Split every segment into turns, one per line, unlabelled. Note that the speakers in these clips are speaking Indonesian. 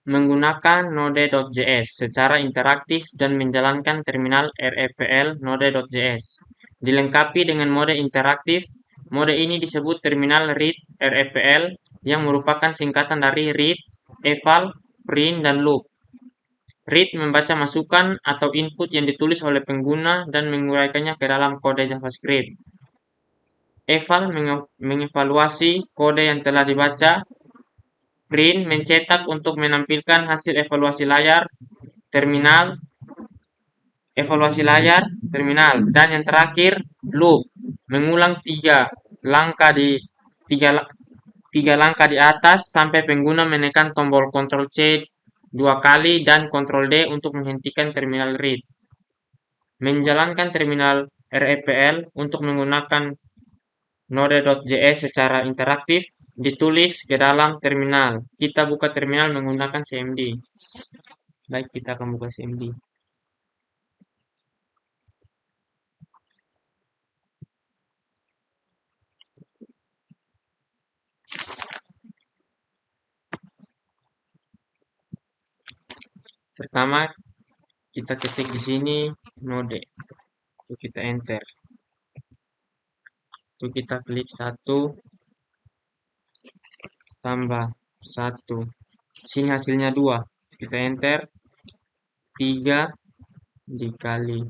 menggunakan Node.js secara interaktif dan menjalankan terminal REPL Node.js. Dilengkapi dengan mode interaktif, mode ini disebut terminal read REPL yang merupakan singkatan dari read, eval, print, dan loop. Read membaca masukan atau input yang ditulis oleh pengguna dan menguraikannya ke dalam kode JavaScript. Eval mengevaluasi kode yang telah dibaca. Print mencetak untuk menampilkan hasil evaluasi layar terminal, dan yang terakhir loop mengulang tiga langkah di atas sampai pengguna menekan tombol Ctrl C 2 kali dan Ctrl D untuk menghentikan terminal read. Menjalankan terminal REPL untuk menggunakan Node.js secara interaktif ditulis ke dalam terminal. Kita buka terminal menggunakan cmd. Baik, kita akan buka cmd. Pertama, kita ketik di sini node. Lalu kita enter. Lalu kita klik 1 tambah 1. Sini hasilnya 2. Kita enter. 3 dikali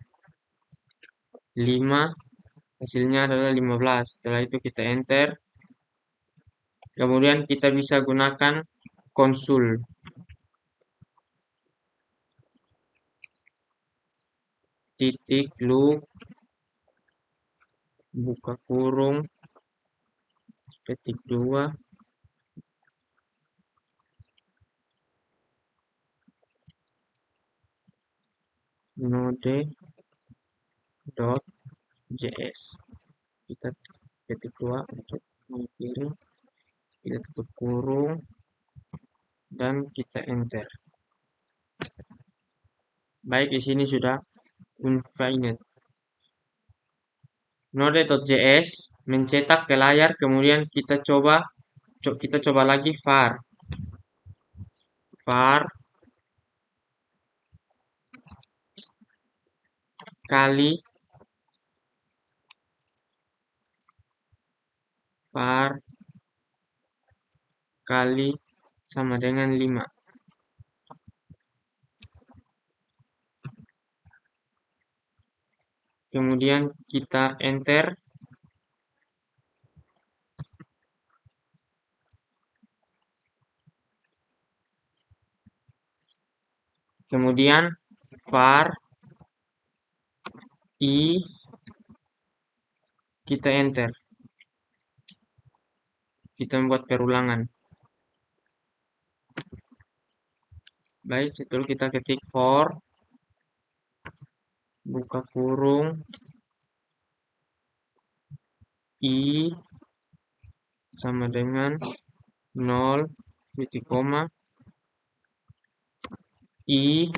5. Hasilnya adalah 15. Setelah itu kita enter. Kemudian kita bisa gunakan konsul. Titik loop, buka kurung, ketik 2, node.js. Kita ketik 2 untuk mengirim, kita tutup kurung, dan kita enter. Baik, di sini sudah unfinished. Node.js mencetak ke layar, kemudian kita coba lagi var kali sama dengan 5. Kemudian kita enter. Kemudian var i, kita enter. Kita membuat perulangan. Baik, setelah kita ketik for, buka kurung, i sama dengan 0, titik koma, i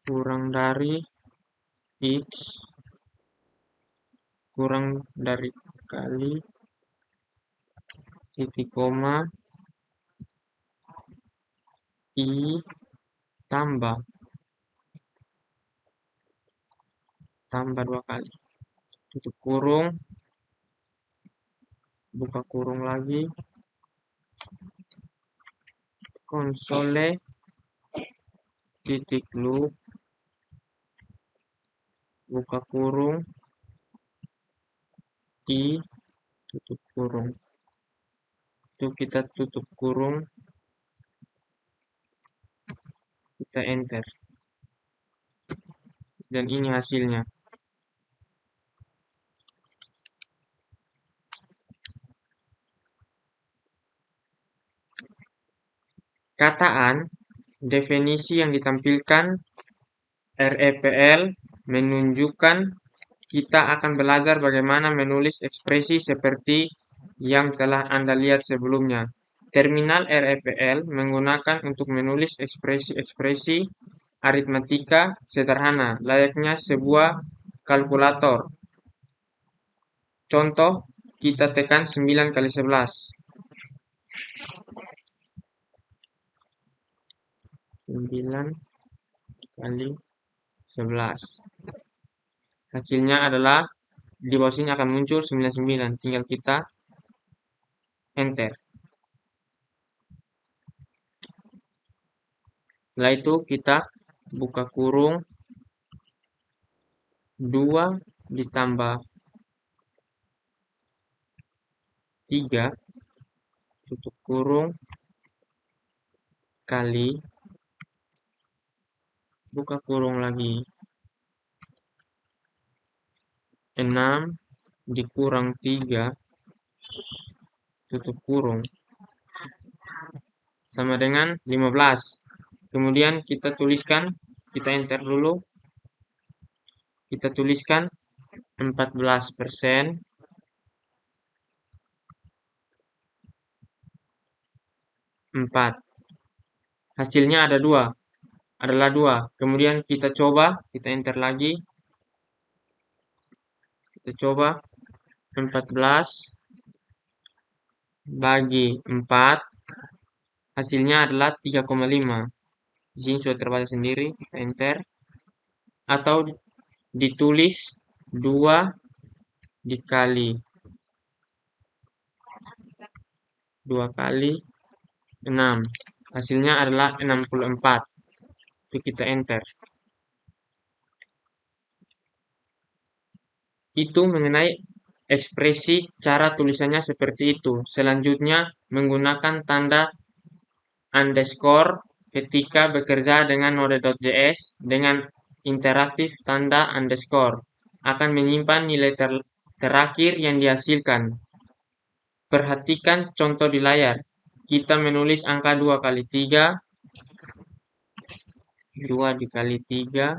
kurang dari x kurang dari kali titik koma i tambah 2 kali, tutup kurung, buka kurung lagi, konsole titik loop, buka kurung, i, tutup kurung. Itu kita tutup kurung, kita enter. Dan ini hasilnya. Kataan definisi yang ditampilkan REPL menunjukkan kita akan belajar bagaimana menulis ekspresi seperti yang telah Anda lihat sebelumnya. Terminal REPL menggunakan untuk menulis ekspresi-ekspresi aritmatika sederhana, layaknya sebuah kalkulator. Contoh, kita tekan 9 kali 11. 9 kali 11. Hasilnya adalah di bawah sini akan muncul 99. Tinggal kita enter. Setelah itu kita buka kurung 2 ditambah 3 tutup kurung kali buka kurung lagi 6 dikurang 3 tutup kurung sama dengan 15. Kemudian kita tuliskan, kita enter dulu. Kita tuliskan 14%. Hasilnya adalah 2. Kemudian kita coba, kita enter lagi. Kita coba 14 bagi 4. Hasilnya adalah 3,5. Di sini sudah terbaca sendiri, kita enter. Atau ditulis 2 dikali 6. Hasilnya adalah 64. Itu kita enter. Itu mengenai ekspresi cara tulisannya seperti itu. Selanjutnya menggunakan tanda underscore ketika bekerja dengan Node.js dengan interaktif tanda underscore akan menyimpan nilai terakhir yang dihasilkan. Perhatikan contoh di layar. Kita menulis angka 2 kali 3. 2 dikali 3.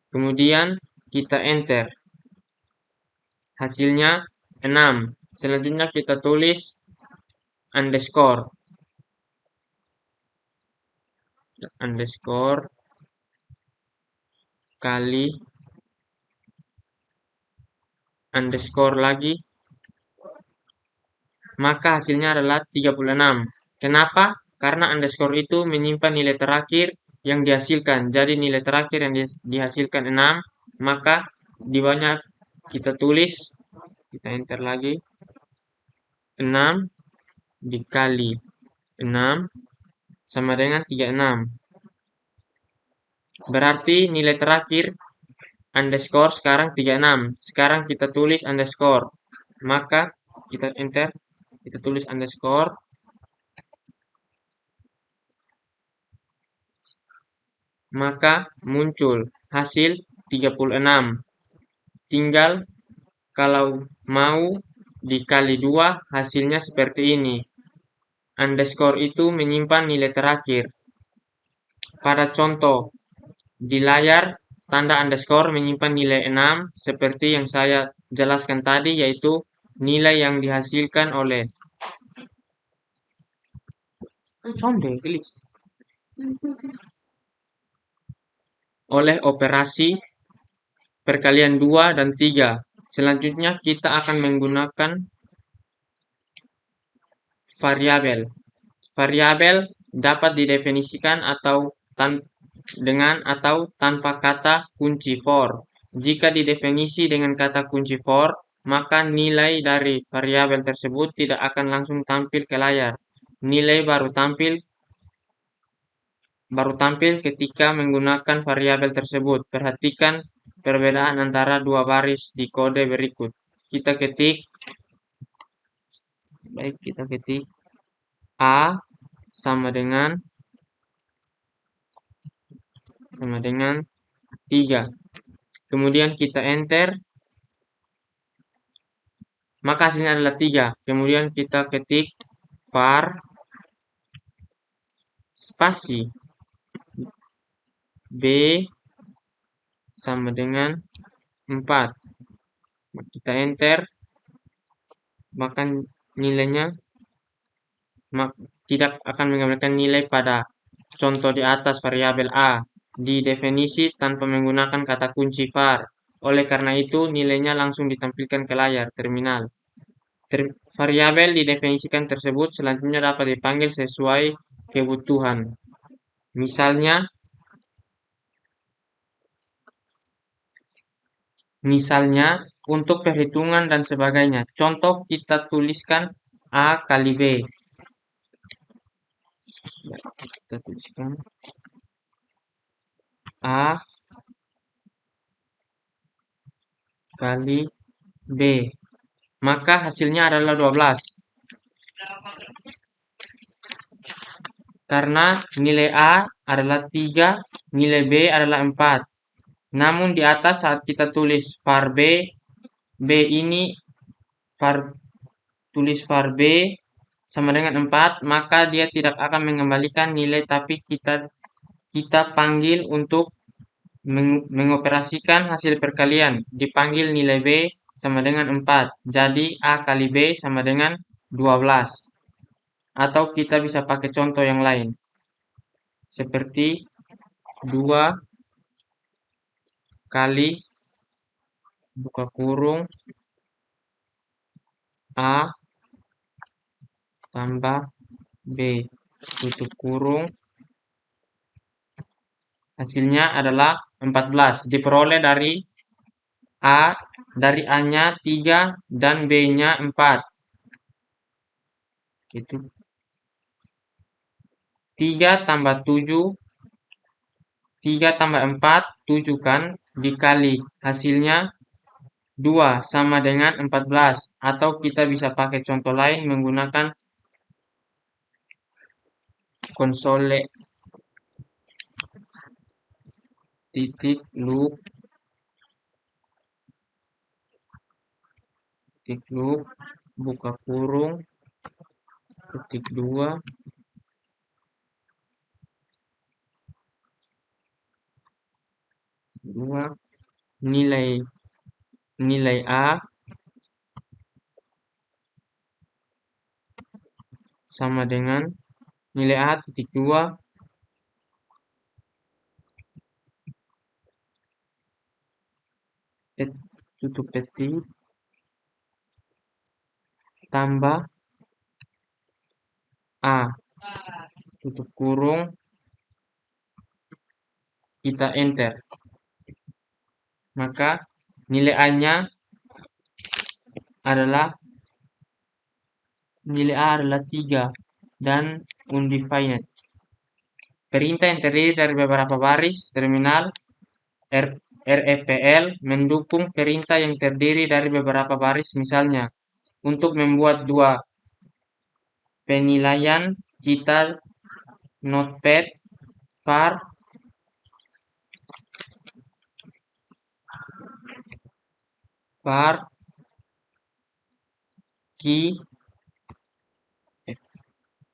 Kemudian kita enter. Hasilnya 6. Selanjutnya kita tulis underscore kali underscore lagi, maka hasilnya adalah 36. Kenapa? Karena underscore itu menyimpan nilai terakhir yang dihasilkan. Jadi nilai terakhir yang dihasilkan 6, maka di bawahnya kita tulis, kita enter lagi, 6 dikali 6 sama dengan 36. Berarti nilai terakhir underscore sekarang 36. Sekarang kita tulis underscore. Maka kita enter, kita tulis underscore. Maka muncul hasil 36. Tinggal kalau mau dikali 2 hasilnya seperti ini. Underscore itu menyimpan nilai terakhir. Pada contoh di layar, tanda underscore menyimpan nilai 6 seperti yang saya jelaskan tadi, yaitu nilai yang dihasilkan oleh operasi perkalian 2 dan 3. Selanjutnya kita akan menggunakan variabel. Variabel dapat didefinisikan dengan atau tanpa kata kunci for. Jika didefinisi dengan kata kunci for, maka nilai dari variabel tersebut tidak akan langsung tampil ke layar. Nilai baru tampil ketika menggunakan variabel tersebut. Perhatikan perbedaan antara dua baris di kode berikut. Kita ketik A sama dengan 3. Kemudian kita enter, maka hasilnya adalah 3. Kemudian kita ketik var spasi B sama dengan 4. Kita enter, maka nilainya tidak akan menggambarkan nilai pada contoh di atas variabel A didefinisi tanpa menggunakan kata kunci var. Oleh karena itu nilainya langsung ditampilkan ke layar terminal. Variabel didefinisikan tersebut selanjutnya dapat dipanggil sesuai kebutuhan. Misalnya untuk perhitungan dan sebagainya. Contoh kita tuliskan A kali B. Ya, kita tuliskan A kali B. Maka hasilnya adalah 12. Karena nilai A adalah 3, nilai B adalah 4. Namun di atas saat kita tulis var B, B ini tulis var B sama dengan 4, maka dia tidak akan mengembalikan nilai, tapi kita panggil untuk mengoperasikan hasil perkalian. Dipanggil nilai B sama dengan 4. Jadi A kali B sama dengan 12. Atau kita bisa pakai contoh yang lain. Seperti 2 kali buka kurung A tambah B tutup kurung. Hasilnya adalah 14. Diperoleh dari A-nya 3 dan B-nya 4. Itu 3 tambah 7, 3 tambah 4, 7 kan, dikali hasilnya 2 sama dengan 14. Atau kita bisa pakai contoh lain menggunakan konsole titik loop buka kurung ketik 2 nilai A sama dengan nilai A titik 2 tutup petik tambah A tutup kurung, kita enter. Maka nilai A adalah 3 dan undefined. Perintah yang terdiri dari beberapa baris terminal REPL mendukung perintah yang terdiri dari beberapa baris. Misalnya, untuk membuat 2 penilaian, kita notepad var key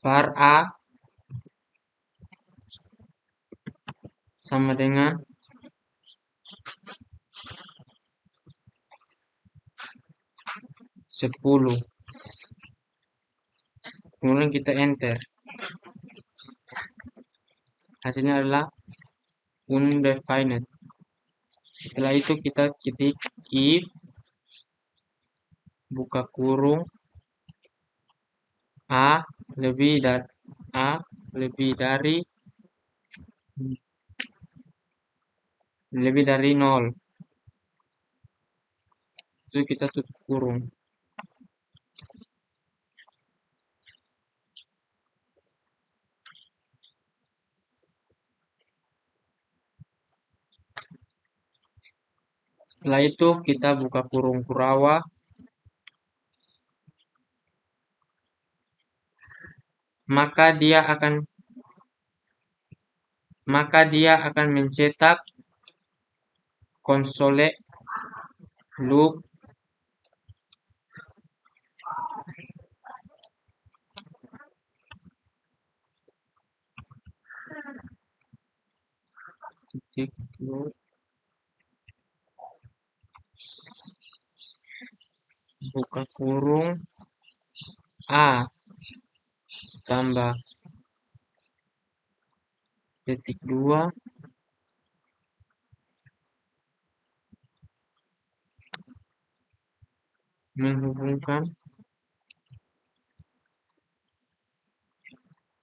var A sama dengan 10. Kemudian kita enter. Hasilnya adalah undefined. Setelah itu kita ketik if buka kurung A lebih dari 0. Itu kita tutup kurung. Setelah itu kita buka kurung Kurawa. Maka dia akan mencetak konsole loop titik loop buka kurung A tambah titik 2 menghubungkan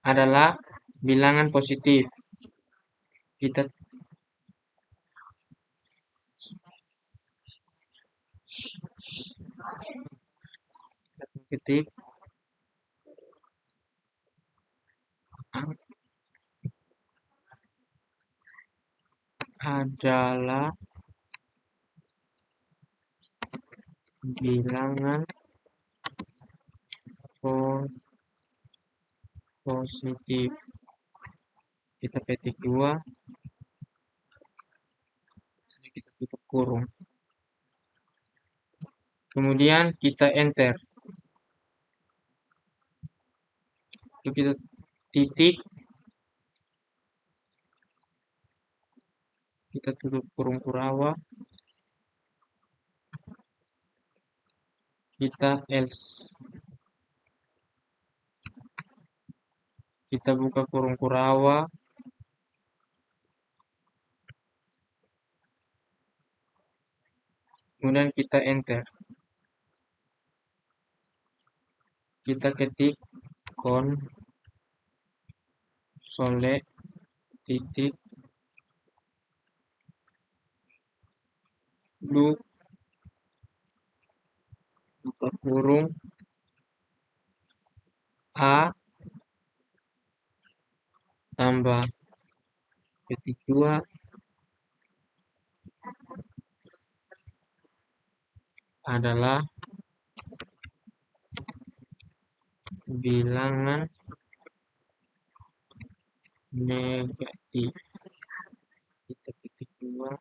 adalah bilangan positif. Kita ketik adalah bilangan positif. Kita ketik 2, kita tutup kurung. Kemudian kita enter. Lalu kita titik, kita tutup kurung kurawa, kita else. Kita buka kurung kurawa, kemudian kita enter. Kita ketik konsole titik loop buka kurung A tambah ketik 2 adalah bilangan negatif. Kita ketik 2,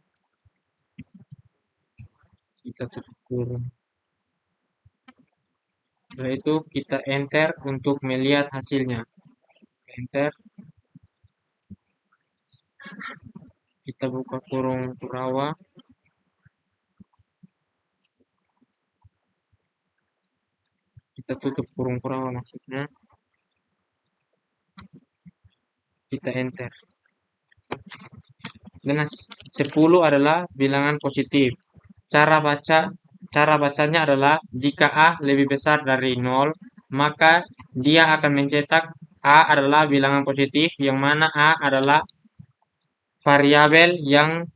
kita tutup kurung. Setelah itu kita enter untuk melihat hasilnya. Enter. Kita buka kurung kurawa. Kita tutup kurung kurawa maksudnya. Kita enter. Dan 10 adalah bilangan positif. Cara bacanya adalah jika A lebih besar dari 0, maka dia akan mencetak A adalah bilangan positif, yang mana A adalah variabel yang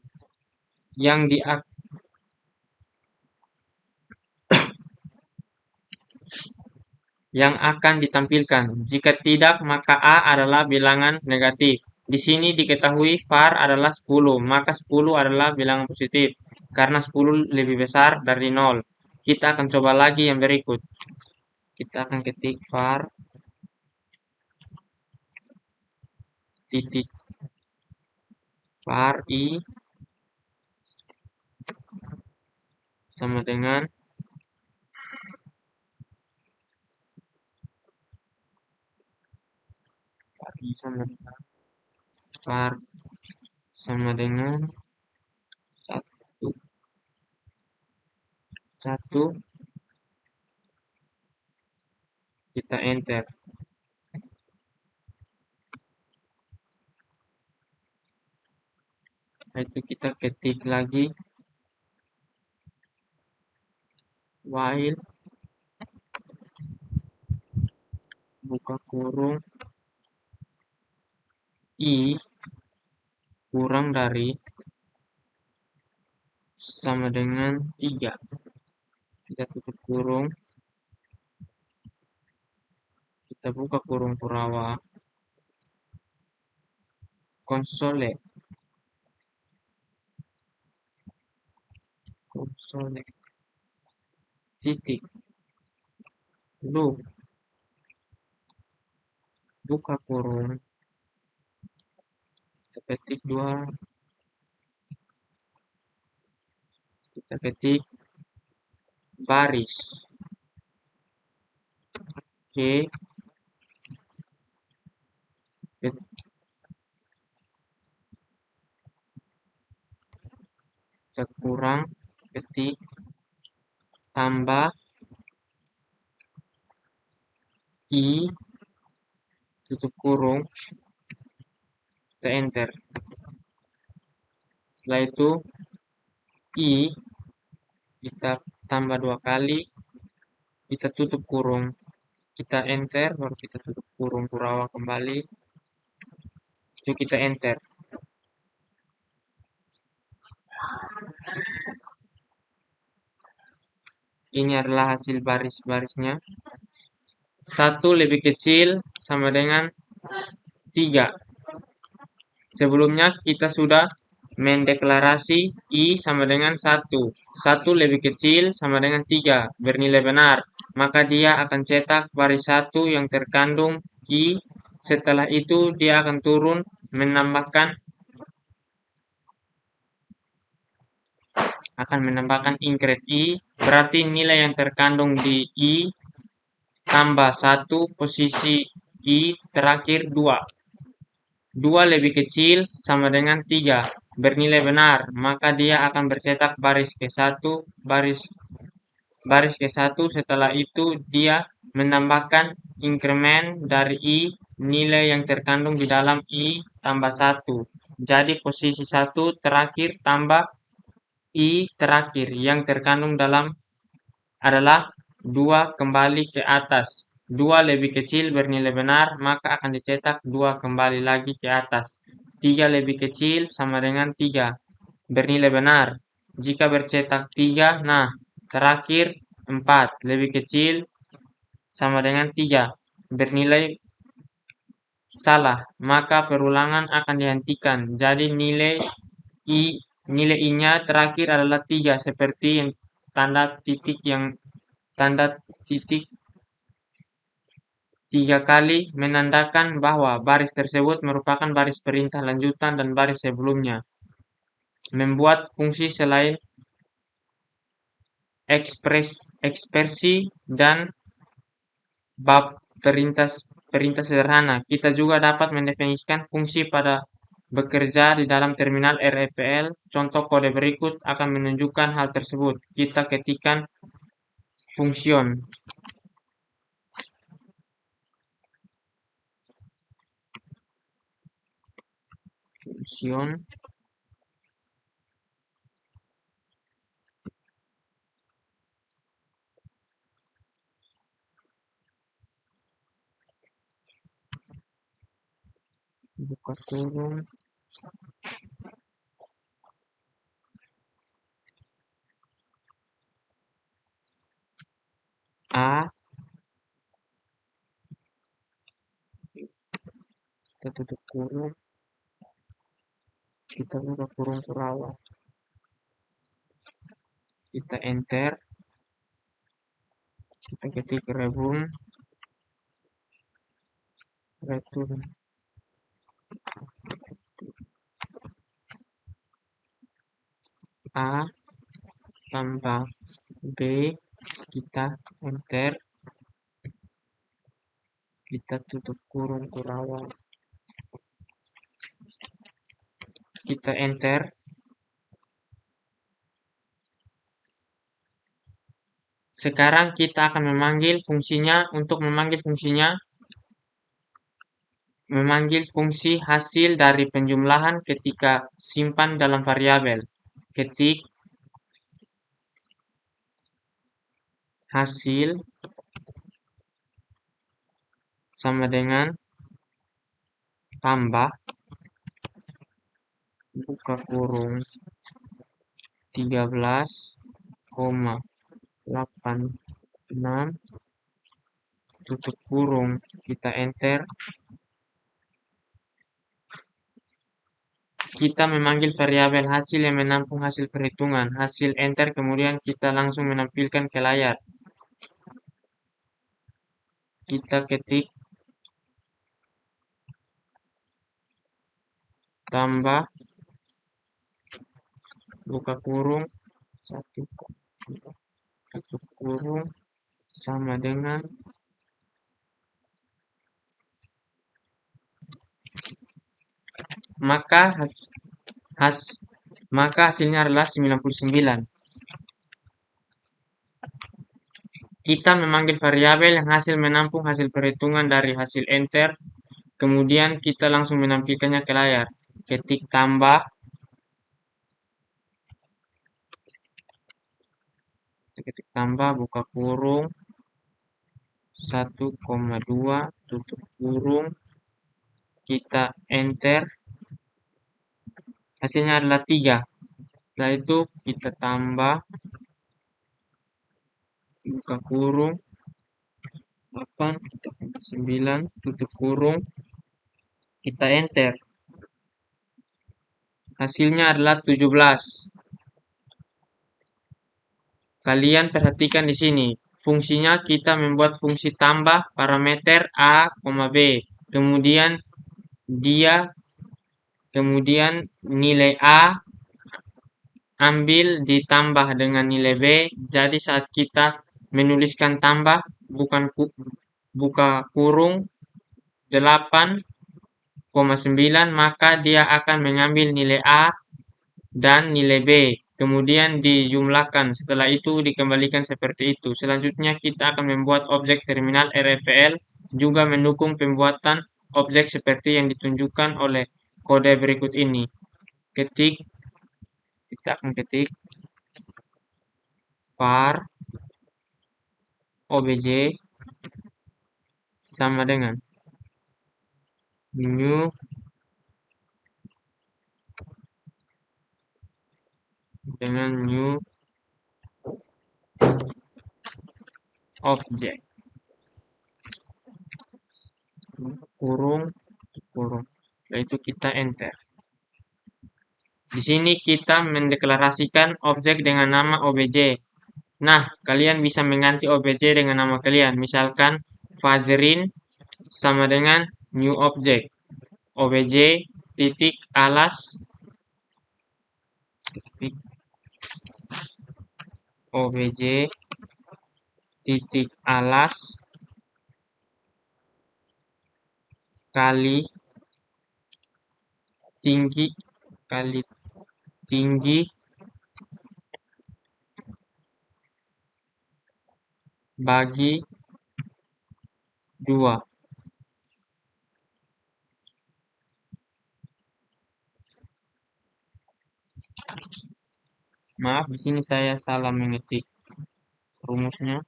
akan ditampilkan. Jika tidak, maka A adalah bilangan negatif. Di sini diketahui var adalah 10, maka 10 adalah bilangan positif karena 10 lebih besar dari 0. Kita akan coba lagi yang berikut. Kita akan ketik var titik var I sama dengan var sama dengan 1. Kita enter. Itu kita ketik lagi while buka kurung I kurang dari sama dengan 3. Kita tutup kurung. Kita buka kurung kurawa. Konsole titik loop buka kurung, kita ketik 2, kita ketik baris C, kita kurang, ketik tambah I tutup kurung, kita enter. Setelah itu I kita tambah 2 kali, kita tutup kurung, kita enter, baru kita tutup kurung kurawa kembali. Itu kita enter. Ini adalah hasil baris-barisnya. 1 lebih kecil sama dengan 3. Sebelumnya kita sudah mendeklarasi I sama dengan 1. 1 lebih kecil sama dengan 3 bernilai benar. Maka dia akan cetak baris 1 yang terkandung I. Setelah itu dia akan turun menambahkan increment I. Berarti nilai yang terkandung di I tambah 1 posisi I terakhir 2. 2 lebih kecil sama dengan 3 bernilai benar, maka dia akan bercetak baris ke-1, baris ke-1. Setelah itu dia menambahkan increment dari I, nilai yang terkandung di dalam I tambah 1. Jadi posisi 1 terakhir tambah I terakhir yang terkandung dalam adalah 2 kembali ke atas. 2 lebih kecil bernilai benar, maka akan dicetak 2 kembali lagi ke atas. 3 lebih kecil sama dengan 3 bernilai benar. Jika bercetak 3, nah terakhir 4 lebih kecil sama dengan 3 bernilai salah, maka perulangan akan dihentikan. Jadi nilai I-nya terakhir adalah 3 seperti yang tanda titik 3 kali menandakan bahwa baris tersebut merupakan baris perintah lanjutan dan baris sebelumnya. Membuat fungsi selain ekspresi dan bab perintah sederhana. Kita juga dapat mendefinisikan fungsi pada bekerja di dalam terminal REPL. Contoh kode berikut akan menunjukkan hal tersebut. Kita ketikkan function. Buka kurung A, kita tutup kurung, kita buka kurung kurawal, kita enter, kita ketik return A tambah B, kita enter, kita tutup kurung kurawal, kita enter. Sekarang kita akan memanggil fungsinya. Untuk memanggil fungsinya, memanggil fungsi hasil dari penjumlahan ketika simpan dalam variabel. Ketik hasil sama dengan tambah buka kurung 13,86 tutup kurung, kita enter. Kita memanggil variabel hasil yang menampung hasil perhitungan. Hasil enter, kemudian kita langsung menampilkan ke layar. Kita ketik tambah buka kurung 1 tutup kurung sama dengan maka hasilnya adalah 99. Kita memanggil variabel yang hasil menampung hasil perhitungan dari hasil enter, kemudian kita langsung menampilkannya ke layar. Ketik tambah buka kurung 1,2 tutup kurung kita enter, hasilnya adalah 3. Setelah itu kita tambah, buka kurung, 8, kita 9, tutup kurung, kita enter. Hasilnya adalah 17. Kalian perhatikan di sini. Fungsinya kita membuat fungsi tambah parameter A, B. Kemudian nilai A ambil ditambah dengan nilai B. Jadi saat kita menuliskan tambah, buka kurung 8,9, maka dia akan mengambil nilai A dan nilai B. Kemudian dijumlahkan. Setelah itu dikembalikan seperti itu. Selanjutnya kita akan membuat objek terminal RFL, juga mendukung pembuatan objek seperti yang ditunjukkan oleh kode berikut ini. Kita akan ketik var obj sama dengan new object, kurung. Setelah itu kita enter. Di sini kita mendeklarasikan objek dengan nama obj. Nah, kalian bisa mengganti obj dengan nama kalian. Misalkan Fazrin sama dengan new object, obj titik alas, obj titik alas kali tinggi bagi 2. Maaf, di sini saya salah mengetik rumusnya.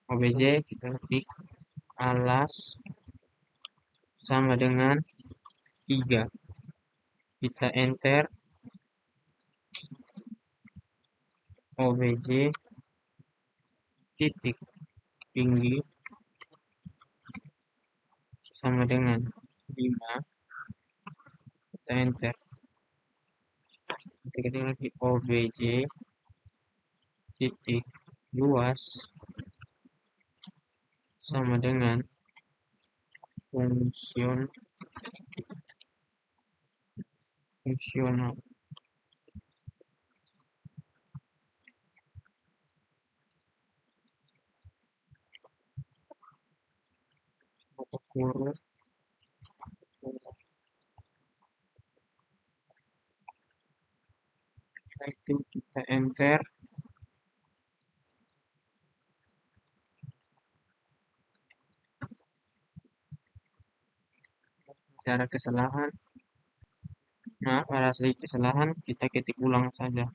Obj kita ketik alas sama dengan 3. Kita enter. Obj titik tinggi sama dengan 5. Kita enter. Kita ketik lagi obj titik luas sama dengan fungsional. Buka kurung. Setelah itu kita enter. Cara kesalahan, maaf, ada sedikit kesalahan, kita ketik ulang saja.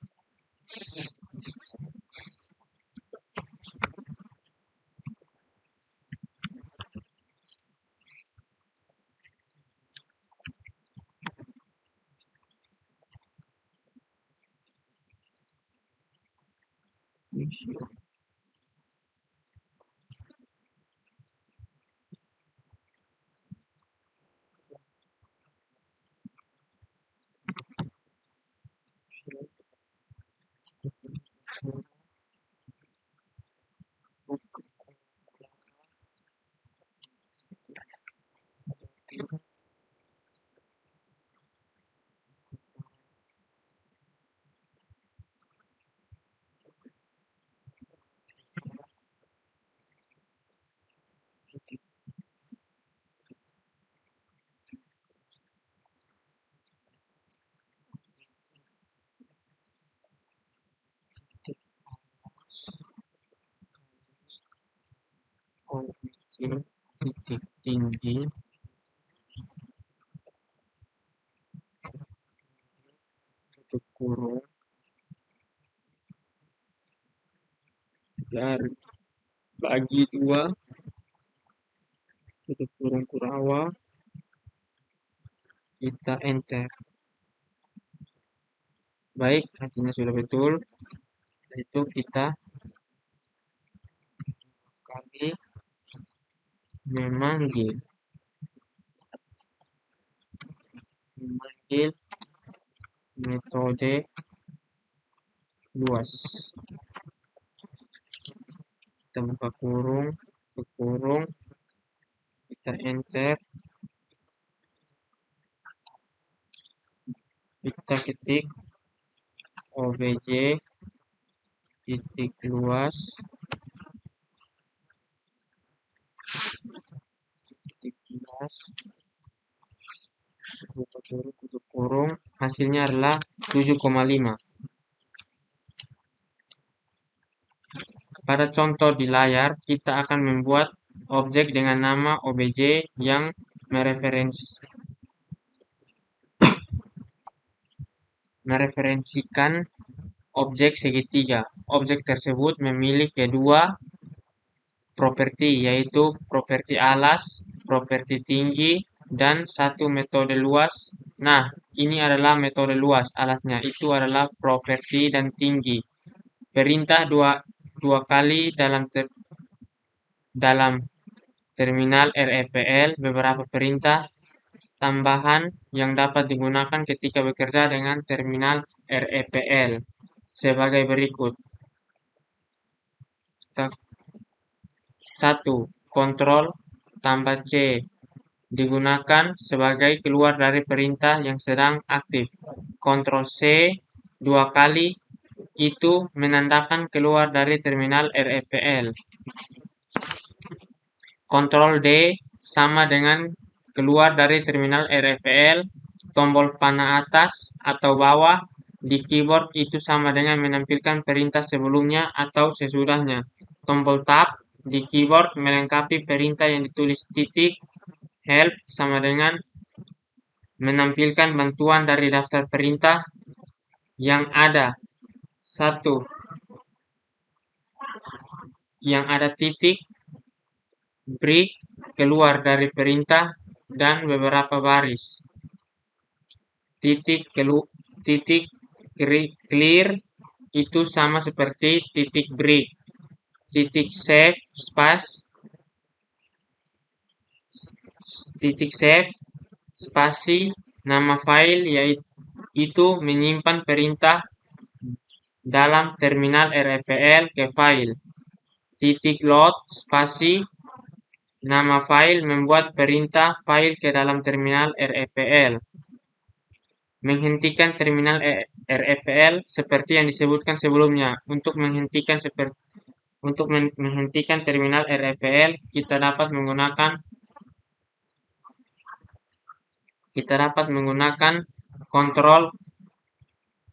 Objek titik tinggi tutup kurung dari bagi 2, tutup kurung Kurawa kita enter. Baik, artinya sudah betul. Itu kita kali memanggil metode luas. Kita buka kurung, kita enter, kita ketik obj titik luas buka kurung, tutup kurung, hasilnya adalah 7,5. Pada contoh di layar, kita akan membuat objek dengan nama obj yang mereferensikan objek segitiga. Objek tersebut memiliki kedua properti, yaitu properti alas, properti tinggi, dan satu metode luas. Nah, ini adalah metode luas. Alasnya itu adalah properti dan tinggi. Perintah dua kali dalam terminal REPL, beberapa perintah tambahan yang dapat digunakan ketika bekerja dengan terminal REPL sebagai berikut. 1. Kontrol tambah C digunakan sebagai keluar dari perintah yang sedang aktif. Kontrol C 2 kali itu menandakan keluar dari terminal REPL. Kontrol D sama dengan keluar dari terminal REPL. Tombol panah atas atau bawah di keyboard itu sama dengan menampilkan perintah sebelumnya atau sesudahnya. Tombol tab di keyboard melengkapi perintah yang ditulis titik. Help sama dengan menampilkan bantuan dari daftar perintah yang ada. 1. Yang ada titik, break, keluar dari perintah, dan beberapa baris. Titik clear itu sama seperti titik break. Titik save spasi nama file yaitu menyimpan perintah dalam terminal REPL ke file. Titik load spasi nama file membuat perintah file ke dalam terminal REPL. Menghentikan terminal REPL seperti yang disebutkan sebelumnya. Untuk menghentikan terminal REPL kita dapat menggunakan kontrol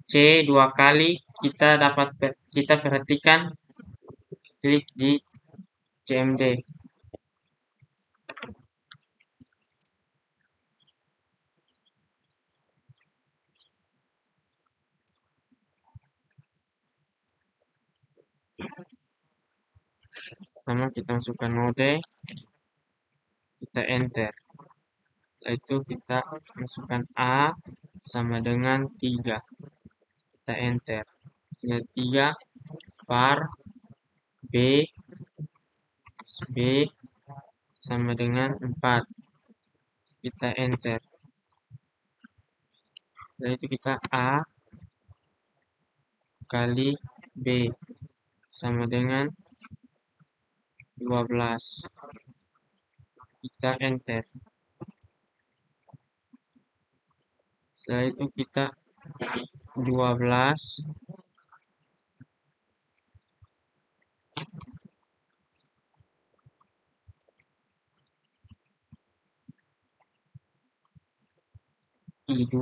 C 2 kali. Kita perhatikan klik di CMD. Pertama kita masukkan mode, kita enter. Setelah itu kita masukkan A sama dengan 3. Kita enter. Setelah 3 var B sama dengan 4. Kita enter. Setelah itu kita A kali B sama dengan 12. Kita enter. Setelah itu kita 12 I2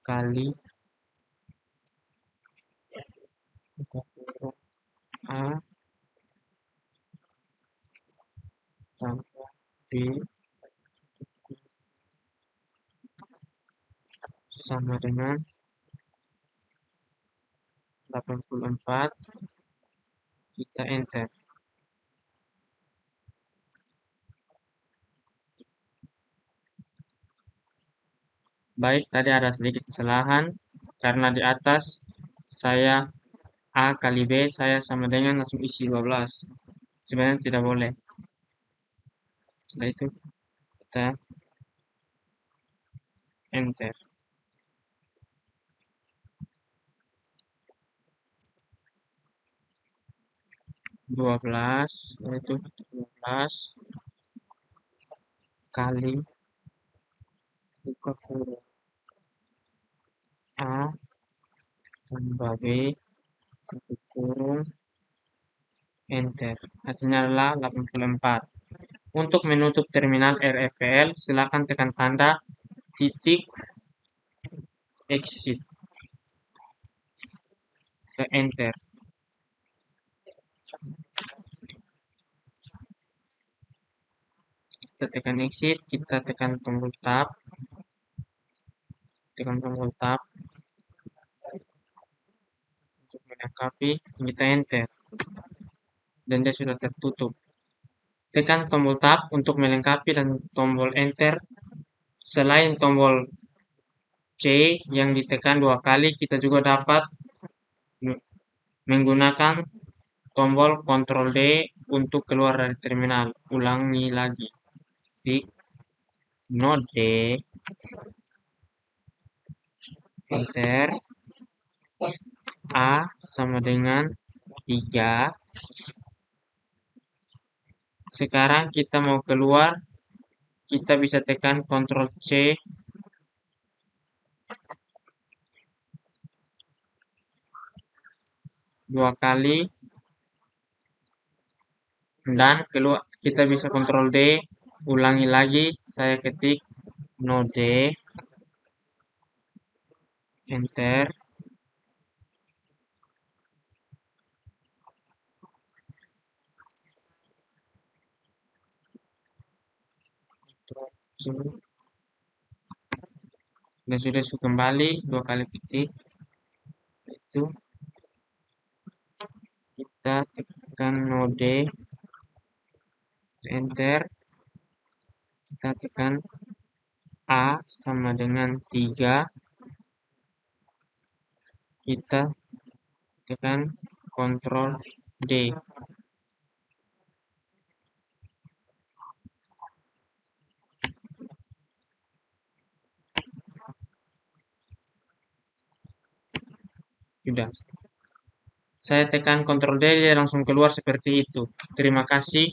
kali A tambah B sama dengan 84. Kita enter. Baik, tadi ada sedikit kesalahan karena di atas saya A kali B saya sama dengan langsung isi 12. Sebenarnya tidak boleh. Setelah itu kita enter 12, yaitu 12 kali buka kurung A tambah B tutup kurung enter. Hasilnya adalah 84. Untuk menutup terminal RFPL, silakan tekan tanda titik exit ke enter. Kita tekan exit, kita tekan tombol tab untuk melengkapi, kita enter dan dia sudah tertutup. Tekan tombol tab untuk melengkapi dan tombol enter. Selain tombol C yang ditekan 2 kali, kita juga dapat menggunakan tombol Ctrl D untuk keluar dari terminal. Ulangi lagi. Di node enter A sama dengan 3. Sekarang kita mau keluar, kita bisa tekan Ctrl C 2 kali dan keluar, kita bisa Ctrl D, ulangi lagi, saya ketik node enter dan sudah kembali 2 kali ketik itu kita tekan node enter, kita tekan A sama dengan 3, kita tekan Ctrl D. Sudah. Saya tekan Ctrl D, dia langsung keluar seperti itu. Terima kasih.